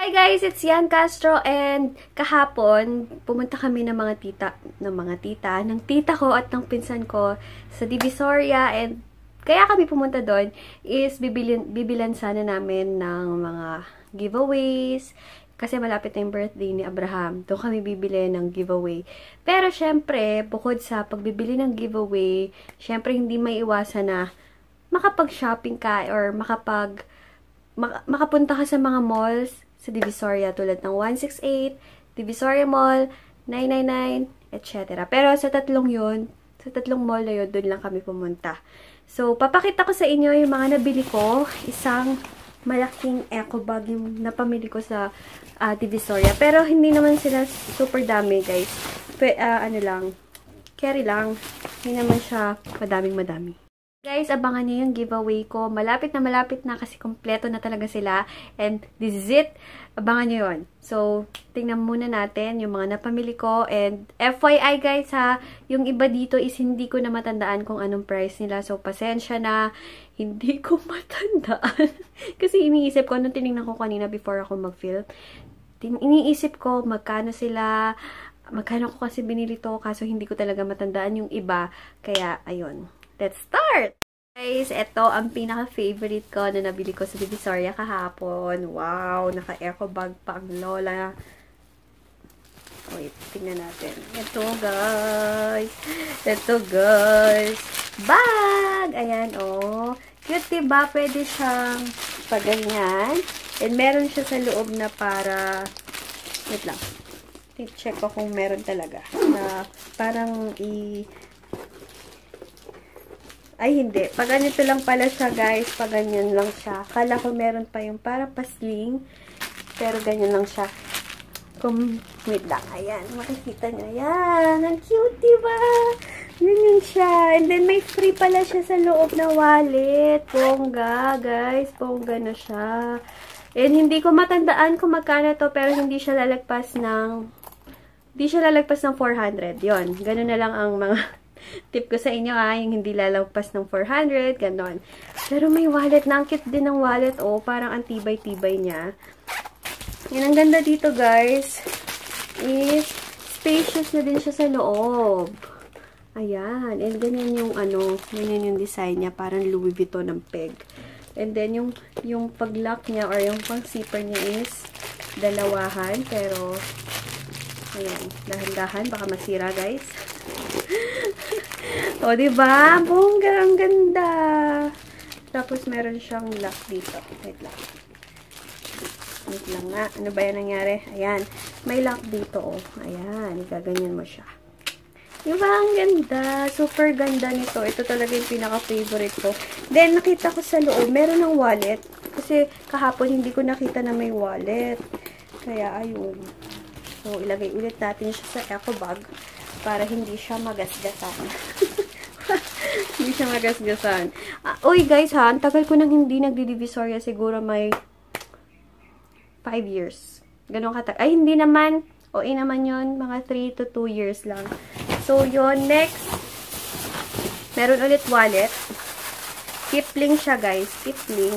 Hi guys, it's Yan Castro and kahapon pumunta kami ng tita ko at ng pinsan ko sa Divisoria, and kaya kami pumunta doon is bibilan sana namin ng mga giveaways kasi malapit na yung birthday ni Abraham. Doon kami bibili ng giveaway. Pero syempre, bukod sa pagbibili ng giveaway, syempre hindi may iwasan na makapag-shopping ka or makapunta ka sa mga malls sa Divisoria tulad ng 168, Divisoria Mall, 999, etc. Pero sa tatlong mall na yun, doon lang kami pumunta. So, papakita ko sa inyo yung mga nabili ko. Isang malaking eco bag yung napamili ko sa Divisoria. Pero hindi naman sila super dami, guys. Ano lang, carry lang. Hindi naman siya madaming-madami. Guys, abangan niyo yung giveaway ko. Malapit na kasi kompleto na talaga sila. And this is it. Abangan niyo yun. So, tingnan muna natin yung mga napamili ko. And FYI guys ha, yung iba dito is hindi ko na matandaan kung anong price nila. So, pasensya na. Hindi ko matandaan. Kasi iniisip ko, anong tinignan ko kanina before ako mag-film. Iniisip ko magkano sila, magkano ko kasi binili to. Kaso hindi ko talaga matandaan yung iba. Kaya, ayun. Let's start! Guys, ito ang pinaka-favorite ko na nabili ko sa Divisoria kahapon. Wow! Naka-eco bag pa ang lola. Wait, tingnan natin. Ito, guys. Ito, guys. Bag! Ayan, oh. Cute, diba? Pwede siyang paganyan. And meron siya sa loob na para... Wait lang. Check ko kung meron talaga. Na parang Ay, hindi. Pag ganito lang pala siya, guys. Pag ganyan lang siya. Akala ko meron pa yung para pasling. Pero ganyan lang siya. Wait lang. Ayan. Makikita nyo. Ayan. Ang cute, diba? Ganyan siya. And then, may free pala siya sa loob na wallet. Bongga, guys. Bongga na siya. And hindi ko matandaan kung magkano to. Pero hindi siya lalagpas ng 400. Yon. Ganun na lang ang mga tip ko sa inyo yung hindi lalagpas ng 400, ganon. Pero may wallet na, ang cute din ng wallet, oh, parang ang tibay-tibay niya. Yan, ang ganda dito, guys, is spacious na din siya sa loob. Ayan, and ganyan yung ganyan yung design niya, parang Louis Vuitton ng peg. And then, yung pag-lock niya, or yung pang-zipper niya is dalawahan, pero, ayan, dahan-dahan, baka masira, guys. O, diba? Bongga, ang ganda. Tapos, meron siyang lock dito. Wait lang. Wait lang nga. Ano ba yan nangyari? Ayan. May lock dito, oh. Ayan. Gaganyan mo siya. Diba? Ang ganda. Super ganda nito. Ito talaga yung pinaka-favorite ko. Then, nakita ko sa loob, meron ng wallet. Kasi, kahapon, hindi ko nakita na may wallet. Kaya, ayun. So, ilagay ulit natin siya sa eco bag para hindi siya magasgasan. Hindi siya magasgasan. Uy, guys, ha? Ang tagal ko nang hindi nagdi-Divisoria. Siguro may 5 years. Ganun katagal. Ay, hindi naman. OA naman yun. Mga 3 to 2 years lang. So, yun. Next, meron ulit wallet. Kipling siya, guys. Kipling.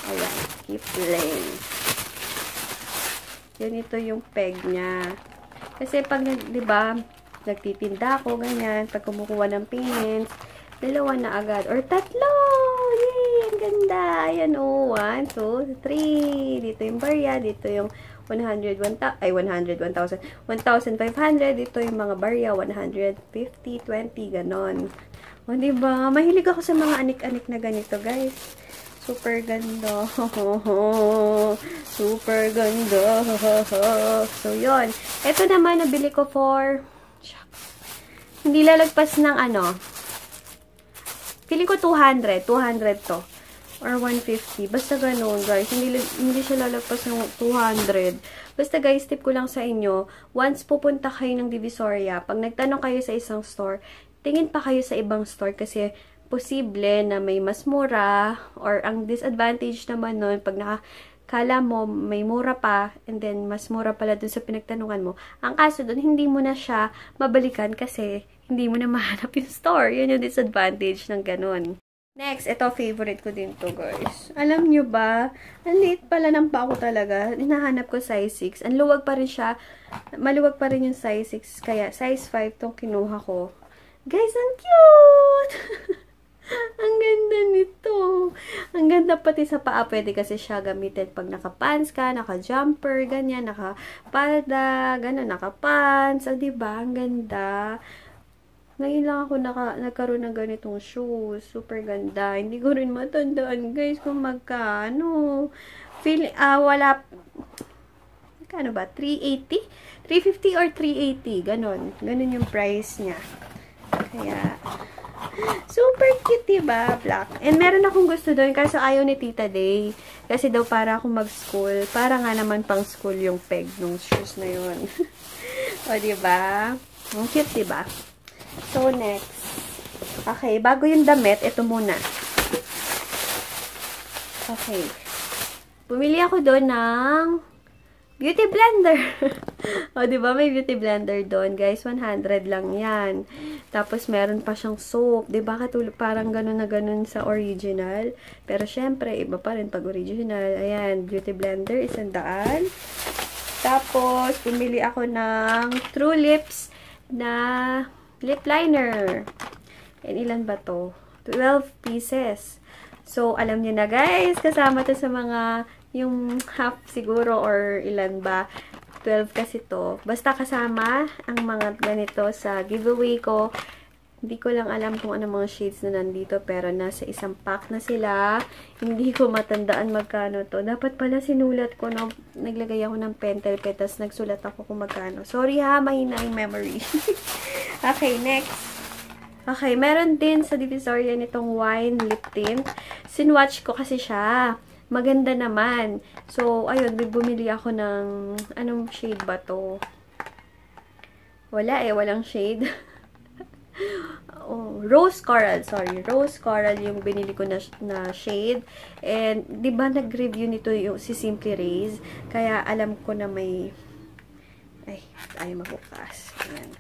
Ayan. Kipling. Yan, ito yung peg niya. Kasi pag, diba, nagtitinda ako, ganyan, pag kumukuha ng payments, dalawa na agad. Or tatlo! Yay! Ang ganda! Ayan, oh. 1, 2, 3. Dito yung barya. Dito yung 100, 1,000. 1,500. Dito yung mga barya. 150, 20, ganon. O, diba? Mahilig ako sa mga anik-anik na ganito, guys. Super ganda. Super ganda. So, yun. Ito naman, nabili ko for... Hindi lalagpas ng feeling ko 200. 200 to. Or 150. Basta ganun, guys. Hindi siya lalagpas ng 200. Basta, guys, tip ko lang sa inyo. Once pupunta kayo ng Divisoria, pag nagtanong kayo sa isang store, tingin pa kayo sa ibang store kasi posible na may mas mura, or ang disadvantage naman nun, pag nakakala mo may mura pa, and then mas mura pala dun sa pinagtanungan mo, ang kaso dun, hindi mo na siya mabalikan kasi hindi mo na mahanap yung store. Yun yung disadvantage ng ganun. Next, ito favorite ko din to, guys. Alam nyo ba, ang liit pala ng paa ko talaga. Hinahanap ko size 6. Ang luwag pa rin siya. Maluwag pa rin yung size 6. Kaya, size 5 tong kinuha ko. Guys, ang cute! Ang ganda nito. Ang ganda pati sa paa. Pwede kasi siya gamitin pag naka-pants ka, naka-jumper, ganyan, naka-palda, ganun, naka-pants. O, diba? Ang ganda. Ngayon lang ako nagkaroon ng ganitong shoes. Super ganda. Hindi ko rin matandaan, guys, kung magkano. Wala, magkano ba? 380? 350 or 380? Ganon. Ganon yung price niya. Kaya, super cute, diba? Black. And meron akong gusto doon, kaso ayaw ni Tita Day. Kasi daw para ako mag-school. Para nga naman pang school yung peg ng shoes na yun. O, diba? Ang cute, diba? So, next. Okay, bago yung damit, ito muna. Okay. Bumili ako doon ng beauty blender. O, diba? May beauty blender doon, guys. 100 lang yan. Tapos, meron pa siyang soap. Diba? Parang ganun na ganun sa original. Pero, syempre, iba pa rin pag original. Ayan, beauty blender, 100. Tapos, bumili ako ng True Lips na lip liner. And ilan ba to? 12 pieces. So, alam niyo na, guys, kasama to sa mga, yung half siguro or ilan ba? 12 kasi to. Basta kasama ang mga ganito sa giveaway ko. Hindi ko lang alam kung ano mga shades na nandito, pero nasa isang pack na sila. Hindi ko matandaan magkano to. Dapat pala sinulat ko, no? Naglagay ako ng pentel petas, nagsulat ako kung magkano. Sorry ha, mahina yung memory. Okay, next. Okay, meron din sa Divisoria nitong wine lip tint. Sinwatch ko kasi siya. Maganda naman. So, ayun, bumili ako ng, anong shade ba to? Wala walang shade. Oh, Rose Coral, sorry. Rose Coral yung binili ko na shade. And, di ba nag-review nito yung si Simply Rays? Kaya, alam ko na may, ayaw mabukas. Ayan.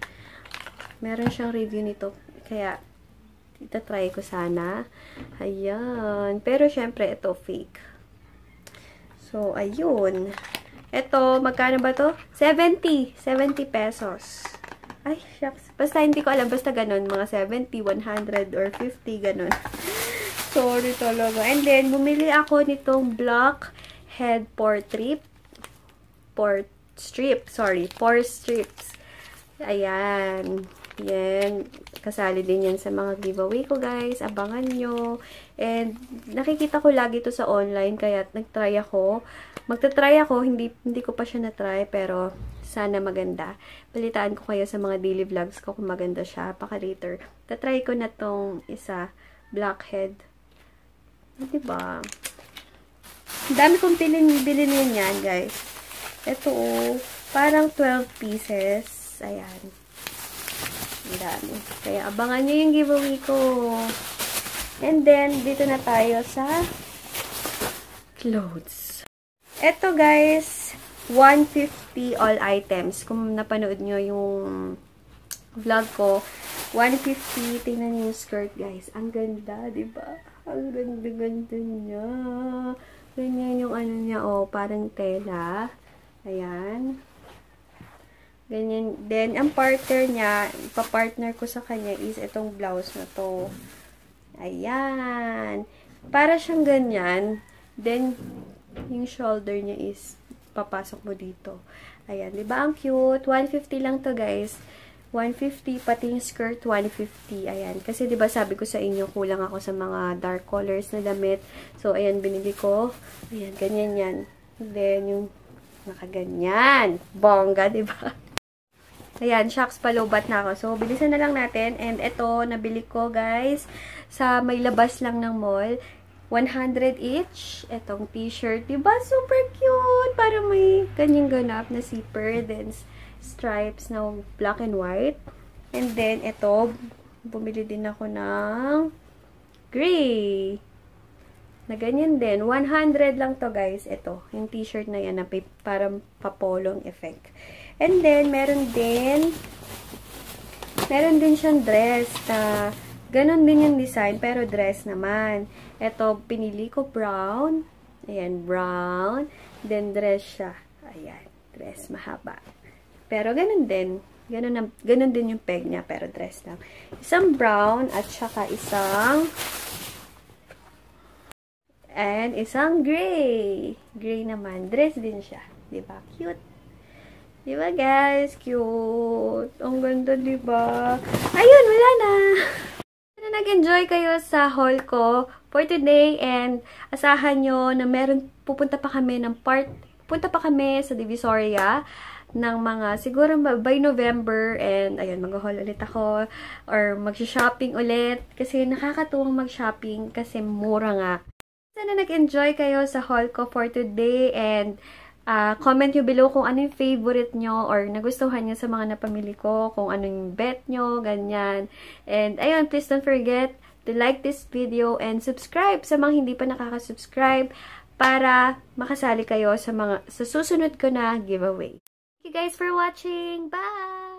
Meron siyang review nito. Kaya, itatry ko sana. Ayan. Pero, syempre, ito fake. So, ayun. Ito, magkano ba to? 70 pesos. Ay, shucks. Basta hindi ko alam. Basta ganun. Mga 70, 100, or 50, ganun. Sorry talaga. And then, bumili ako nitong Blackhead Pore strips. Ayan. Yan. Kasali din yan sa mga giveaway ko, guys. Abangan nyo. And, nakikita ko lagi to sa online. Kaya, nagtry ako. Magta-try ako. Hindi ko pa siya na-try. Pero, sana maganda. Balitaan ko kayo sa mga daily vlogs ko kung maganda siya. Paka later. Ta-try ko na tong isa. Blackhead. Diba? Dami kong bilhin yan, guys. Ito, parang 12 pieces. Ayan. Ang dami. Kaya, abangan nyo yung giveaway ko. And then, dito na tayo sa clothes. Ito, guys, 150 all items. Kung napanood nyo yung vlog ko, 150. Tingnan nyo yung skirt, guys. Ang ganda, diba? Ang ganda-ganda niya. Ganyan yung ano niya, oh, parang tela. Ayan. Ganyan. Then, ang partner niya, pa-partner ko sa kanya is itong blouse na to. Ayan. Para siyang ganyan. Then, yung shoulder niya is papasok mo dito. Ayan. Diba ang cute? 150 lang to, guys. 150. Pati yung skirt, 150. Ayan. Kasi, diba sabi ko sa inyo, kulang ako sa mga dark colors na damit. So, ayan, binili ko. Ayan, ganyan yan. Then, yung nakaganyan. Bongga, diba? Ayan, shucks, palobat na ako. So, bilisan na lang natin. And ito, nabili ko, guys, sa may labas lang ng mall. 100 each. Itong t-shirt. Diba? Super cute! Para may ganyang ganap na zipper. Then, stripes na black and white. And then, ito, bumili din ako ng gray. Na ganyan din. 100 lang to, guys. Ito, yung t-shirt na yan na parang papolong effect. And then, meron din siyang dress na Ganon din yung design, pero dress naman. Ito, pinili ko brown. Ayan, brown. Then, dress siya. Ayan, dress mahaba. Pero ganon din. Ganon din yung peg niya, pero dress lang. Isang brown at saka isang gray. Gray naman. Dress din siya. Diba? Cute. Diba, guys? Cute. Ang ganda, diba? Ayun, wala na. Nag-enjoy kayo sa haul ko for today and asahan nyo na pupunta pa kami sa Divisoria ng mga, siguro by November, and ayun, mag-haul ulit ako or mag-shopping ulit kasi nakakatuwang mag-shopping kasi mura nga. Sana nag-enjoy kayo sa haul ko for today and comment nyo below kung ano yung favorite nyo or nagustuhan nyo sa mga napamili ko, kung ano yung bet nyo, ganyan. And ayun, please don't forget to like this video and subscribe sa mga hindi pa nakaka-subscribe para makasali kayo sa susunod ko na giveaway. Thank you guys for watching. Bye!